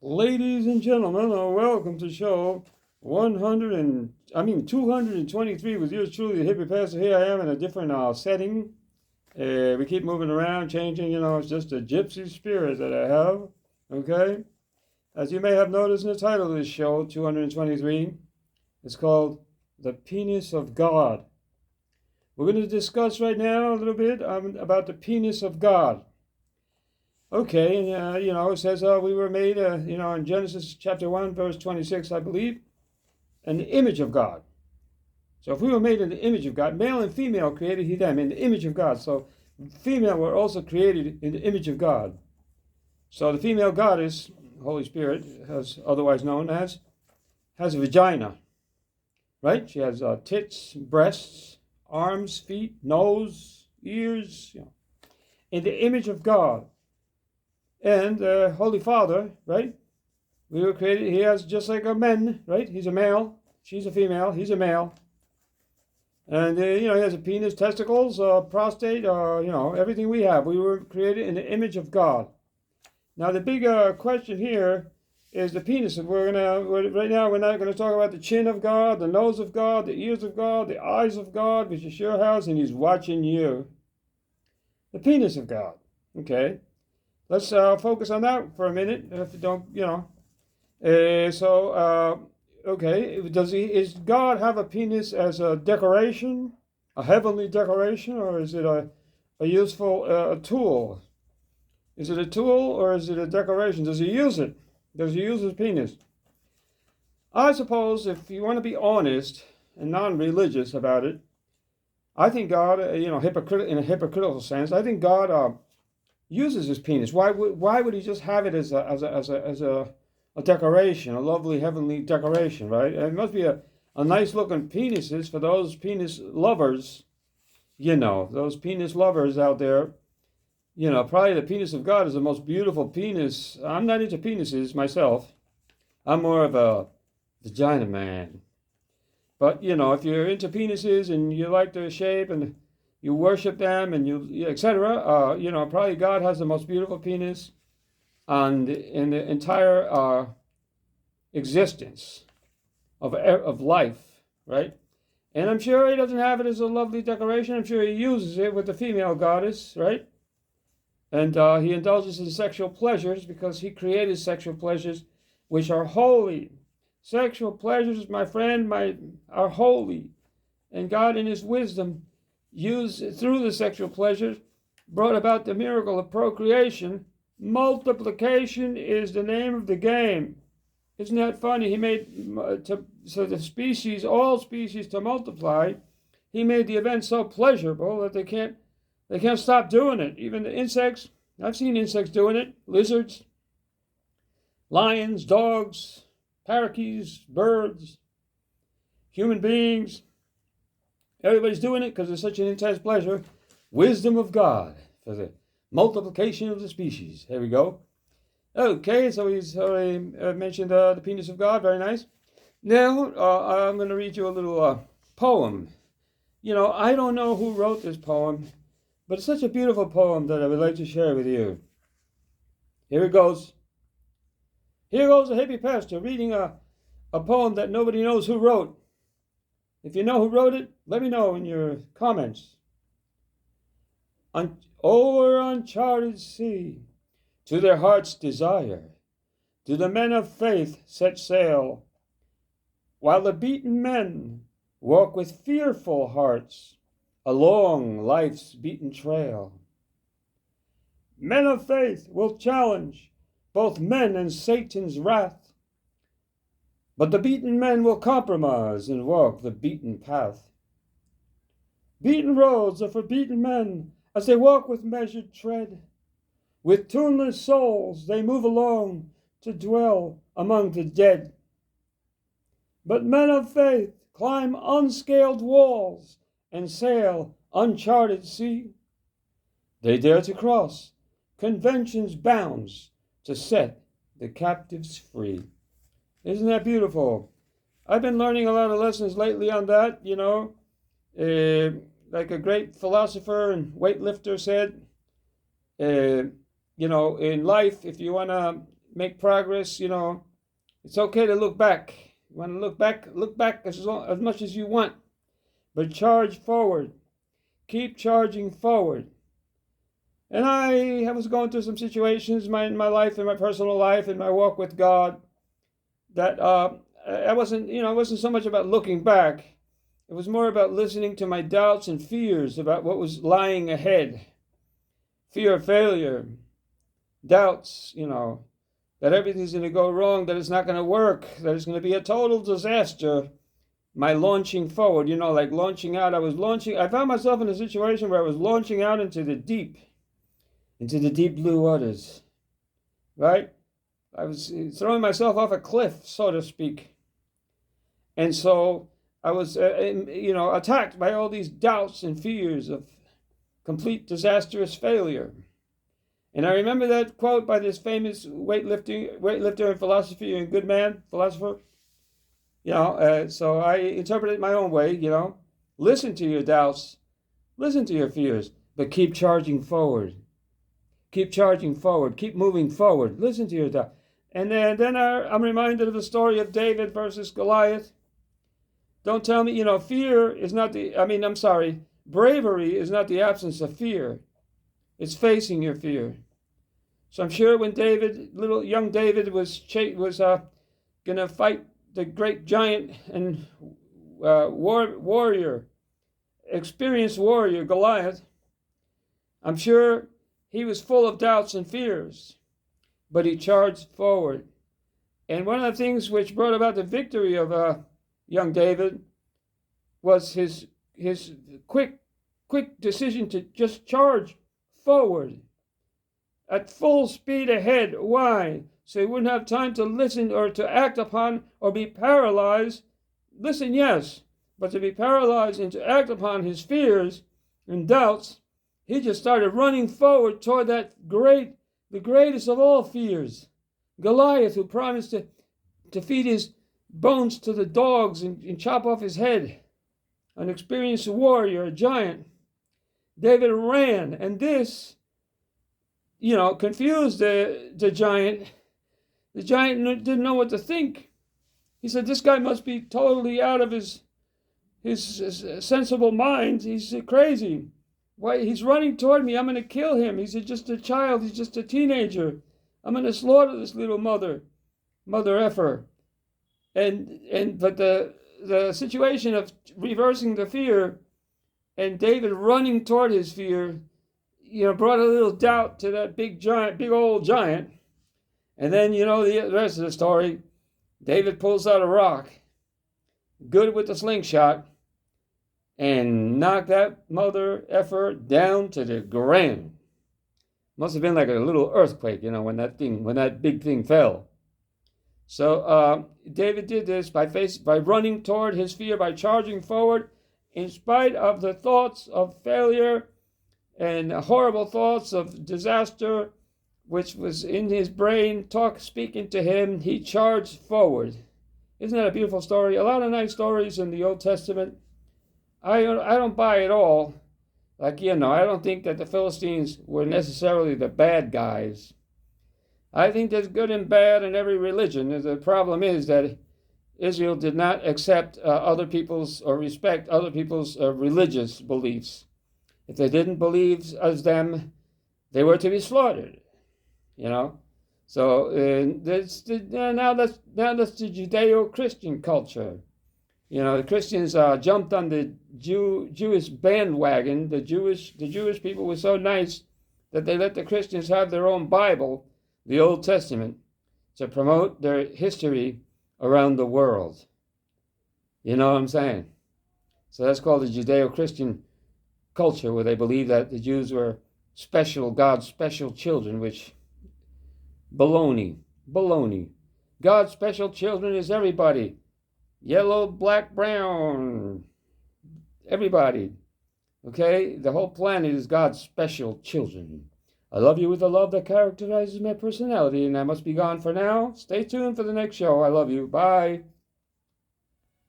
Ladies and gentlemen, welcome to show 223 with yours truly, the hippie pastor. Here I am in a different setting. We keep moving around, changing, it's just a gypsy spirit that I have, okay? As you may have noticed in the title of this show, 223, it's called The Penis of God. We're going to discuss right now a little bit about the penis of God. Okay, and it says we were made, in Genesis chapter 1, verse 26, I believe, in the image of God. So if we were made in the image of God, male and female created he them in the image of God. So female were also created in the image of God. So the female goddess, Holy Spirit, as otherwise known as, has a vagina, right? She has tits, breasts, arms, feet, nose, ears, in the image of God. And Holy Father, right? We were created, he has just like a man, right? He's a male, she's a female, he's a male. And, he has a penis, testicles, prostate, everything we have. We were created in the image of God. Now, the big question here is the penis. And right now, we're not going to talk about the chin of God, the nose of God, the ears of God, the eyes of God, which is your house, and he's watching you. The penis of God, okay? Let's focus on that for a minute. If you don't, okay. Is God have a penis as a decoration, a heavenly decoration, or is it a useful tool? Is it a tool or is it a decoration? Does he use it? Does he use his penis? I suppose if you want to be honest and non-religious about it, I think God, in a hypocritical sense, I think God uses his penis. Why would he just have it as a decoration, a lovely heavenly decoration, right? And it must be a nice looking penises for those penis lovers, those penis lovers out there. Probably the penis of God is the most beautiful penis. I'm not into penises myself. I'm more of a vagina man. But, if you're into penises and you like their shape and you worship them and etc. Probably God has the most beautiful penis in the entire existence of life, right? And I'm sure he doesn't have it as a lovely decoration. I'm sure he uses it with the female goddess, right? And he indulges in sexual pleasures because he created sexual pleasures which are holy. Sexual pleasures, my friend, are holy. And God in his wisdom through the sexual pleasures, brought about the miracle of procreation. Multiplication is the name of the game. Isn't that funny? He made, all species to multiply. He made the event so pleasurable that they can't stop doing it. Even the insects, I've seen insects doing it, lizards, lions, dogs, parakeets, birds, human beings. Everybody's doing it because it's such an intense pleasure. Wisdom of God for the multiplication of the species. Here we go. Okay, so he's already mentioned the penis of God. Very nice. Now, I'm going to read you a little poem. I don't know who wrote this poem, but it's such a beautiful poem that I would like to share with you. Here it goes. Here goes a hippie pastor reading a poem that nobody knows who wrote. If you know who wrote it, let me know in your comments. Over uncharted sea, to their heart's desire, do the men of faith set sail, while the beaten men walk with fearful hearts along life's beaten trail. Men of faith will challenge both men and Satan's wrath, but the beaten men will compromise and walk the beaten path. Beaten roads are for beaten men as they walk with measured tread. With tuneless souls they move along to dwell among the dead. But men of faith climb unscaled walls and sail uncharted sea. They dare to cross convention's bounds to set the captives free. Isn't that beautiful? I've been learning a lot of lessons lately on that, like a great philosopher and weightlifter said, in life, if you want to make progress, it's okay to look back. You want to look back as much as you want, but charge forward. Keep charging forward. And I was going through some situations in my life, in my personal life, in my walk with God, that I wasn't, it wasn't so much about looking back. It was more about listening to my doubts and fears about what was lying ahead. Fear of failure, doubts, that everything's going to go wrong, that it's not going to work, that it's going to be a total disaster. My launching forward, like launching out. I found myself in a situation where I was launching out into the deep blue waters, right? I was throwing myself off a cliff, so to speak. And so I was, attacked by all these doubts and fears of complete disastrous failure. And I remember that quote by this famous weightlifter and philosopher and good man, philosopher. So I interpret it my own way, Listen to your doubts, listen to your fears, but keep charging forward. Keep charging forward, keep moving forward. Listen to your doubts. And then I'm reminded of the story of David versus Goliath. Don't tell me, fear is not bravery is not the absence of fear. It's facing your fear. So I'm sure when young David was going to fight the great giant and experienced warrior Goliath, I'm sure he was full of doubts and fears, but he charged forward. And one of the things which brought about the victory of young David was his quick decision to just charge forward at full speed ahead. Why? So he wouldn't have time to listen or to act upon or be paralyzed. Listen, yes, but to be paralyzed and to act upon his fears and doubts, he just started running forward toward the greatest of all fears, Goliath, who promised to feed his bones to the dogs and chop off his head. An experienced warrior, a giant. David ran, and this, confused the giant. The giant didn't know what to think. He said, this guy must be totally out of his sensible mind. He's crazy. Why, he's running toward me. I'm going to kill him. He's just a child. He's just a teenager. I'm going to slaughter this little mother effer. But the situation of reversing the fear and David running toward his fear, brought a little doubt to that big old giant. And then, the rest of the story, David pulls out a rock, good with the slingshot, and knocked that mother effer down to the ground. Must have been like a little earthquake, when that big thing fell. So David did this by running toward his fear, by charging forward, in spite of the thoughts of failure and horrible thoughts of disaster, which was in his brain, speaking to him. He charged forward. Isn't that a beautiful story? A lot of nice stories in the Old Testament. I don't buy it all. I don't think that the Philistines were necessarily the bad guys. I think there's good and bad in every religion. The problem is that Israel did not accept other people's or respect other people's religious beliefs. If they didn't believe as them, they were to be slaughtered. So now that's the Judeo-Christian culture. The Christians jumped on the Jewish bandwagon. The Jewish people were so nice that they let the Christians have their own Bible, the Old Testament, to promote their history around the world. You know what I'm saying? So that's called the Judeo-Christian culture, where they believe that the Jews were God's special children, which baloney. God's special children is everybody. Yellow, black, brown, everybody. Okay? The whole planet is God's special children. I love you with a love that characterizes my personality, and I must be gone for now. Stay tuned for the next show. I love you. Bye.